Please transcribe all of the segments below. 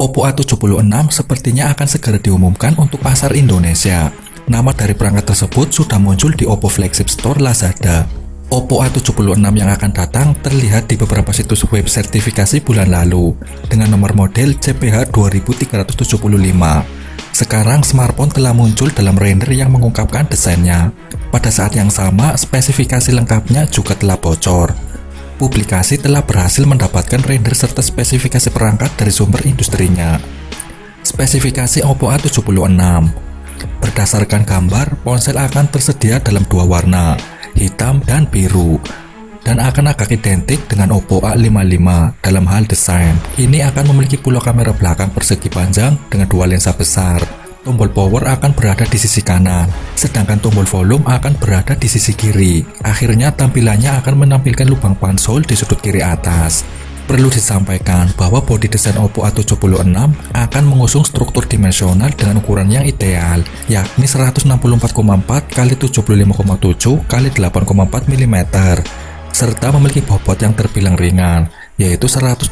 Oppo A76 sepertinya akan segera diumumkan untuk pasar Indonesia. Nama dari perangkat tersebut sudah muncul di Oppo Flagship Store Lazada. Oppo A76 yang akan datang terlihat di beberapa situs web sertifikasi bulan lalu dengan nomor model CPH 2375. Sekarang smartphone telah muncul dalam render yang mengungkapkan desainnya. Pada saat yang sama, spesifikasi lengkapnya juga telah bocor. Publikasi telah berhasil mendapatkan render serta spesifikasi perangkat dari sumber industrinya. Spesifikasi Oppo A76. Berdasarkan gambar, ponsel akan tersedia dalam dua warna, hitam dan biru, dan akan agak identik dengan Oppo A55 dalam hal desain. Ini akan memiliki pulau kamera belakang persegi panjang dengan dua lensa besar. Tombol power akan berada di sisi kanan, sedangkan tombol volume akan berada di sisi kiri. Akhirnya tampilannya akan menampilkan lubang punch hole di sudut kiri atas. Perlu disampaikan bahwa bodi desain Oppo A76 akan mengusung struktur dimensional dengan ukuran yang ideal, yakni 164,4 x 75,7 x 8,4 mm, serta memiliki bobot yang terbilang ringan, yaitu 189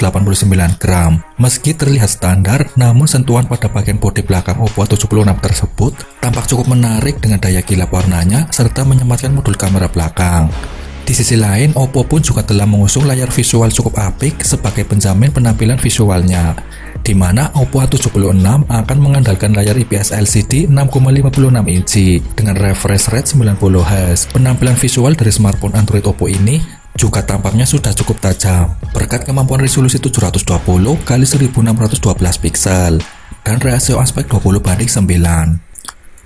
gram. Meski terlihat standar, namun sentuhan pada bagian bodi belakang Oppo A76 tersebut tampak cukup menarik dengan daya kilap warnanya serta menyematkan modul kamera belakang. Di sisi lain, Oppo pun juga telah mengusung layar visual cukup apik sebagai penjamin penampilan visualnya, di mana Oppo A76 akan mengandalkan layar IPS LCD 6,56 inci dengan refresh rate 90Hz. Penampilan visual dari smartphone Android Oppo ini juga tampaknya sudah cukup tajam berkat kemampuan resolusi 720 x 1612 piksel dan rasio aspek 20:9.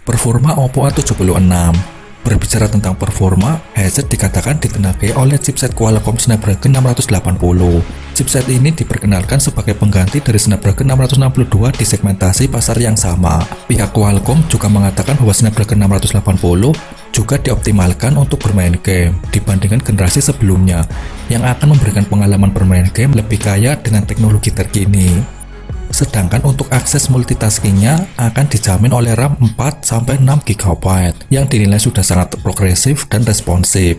Performa Oppo A76. Berbicara tentang performa, headset dikatakan ditenagai oleh chipset Qualcomm Snapdragon 680. Chipset ini diperkenalkan sebagai pengganti dari Snapdragon 662 di segmentasi pasar yang sama. Pihak Qualcomm juga mengatakan bahwa Snapdragon 680 juga dioptimalkan untuk bermain game dibandingkan generasi sebelumnya yang akan memberikan pengalaman bermain game lebih kaya dengan teknologi terkini. Sedangkan untuk akses multitaskingnya akan dijamin oleh RAM 4-6 GB yang dinilai sudah sangat progresif dan responsif.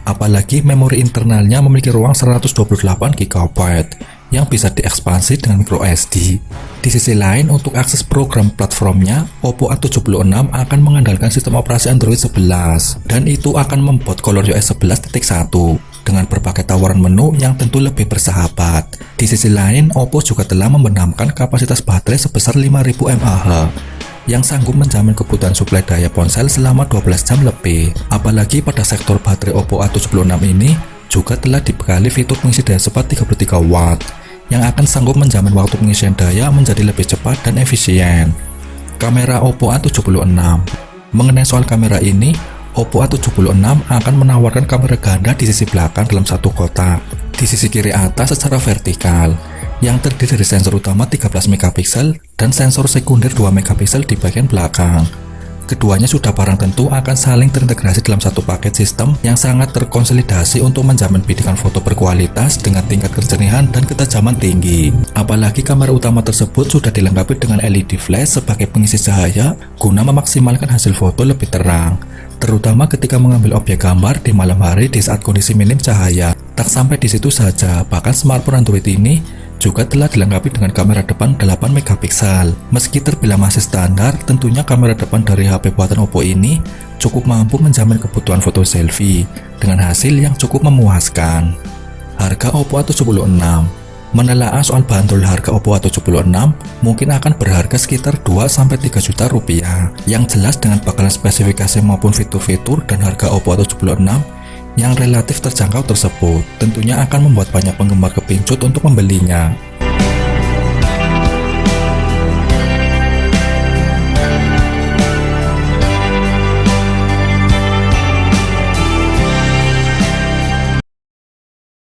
Apalagi memori internalnya memiliki ruang 128 GB yang bisa diekspansi dengan microSD. Di sisi lain, untuk akses program platformnya, Oppo A76 akan mengandalkan sistem operasi Android 11 dan itu akan membuat ColorOS 11.1 dengan berbagai tawaran menu yang tentu lebih bersahabat. Di sisi lain, Oppo juga telah membenamkan kapasitas baterai sebesar 5000 mAh yang sanggup menjamin kebutuhan suplai daya ponsel selama 12 jam lebih. Apalagi pada sektor baterai Oppo A76 ini juga telah dibekali fitur pengisi daya cepat 33 Watt yang akan sanggup menjamin waktu pengisian daya menjadi lebih cepat dan efisien. Kamera Oppo A76. Mengenai soal kamera ini, Oppo A76 akan menawarkan kamera ganda di sisi belakang dalam satu kotak. Di sisi kiri atas secara vertikal, yang terdiri dari sensor utama 13 MP dan sensor sekunder 2 MP di bagian belakang. Keduanya sudah barang tentu akan saling terintegrasi dalam satu paket sistem yang sangat terkonsolidasi untuk menjamin bidikan foto berkualitas dengan tingkat kejernihan dan ketajaman tinggi. Apalagi kamera utama tersebut sudah dilengkapi dengan LED flash sebagai pengisi cahaya guna memaksimalkan hasil foto lebih terang, terutama ketika mengambil objek gambar di malam hari di saat kondisi minim cahaya. Tak sampai di situ saja, bahkan smartphone Android ini juga telah dilengkapi dengan kamera depan 8 MP. Meski terbilang masih standar, tentunya kamera depan dari HP buatan Oppo ini cukup mampu menjamin kebutuhan foto selfie dengan hasil yang cukup memuaskan. Harga Oppo A76. Menelaah soal bandrol harga Oppo A76 mungkin akan berharga sekitar 2-3 juta rupiah. Yang jelas dengan bakalan spesifikasi maupun fitur-fitur dan harga Oppo A76 yang relatif terjangkau tersebut tentunya akan membuat banyak penggemar kepincut untuk membelinya.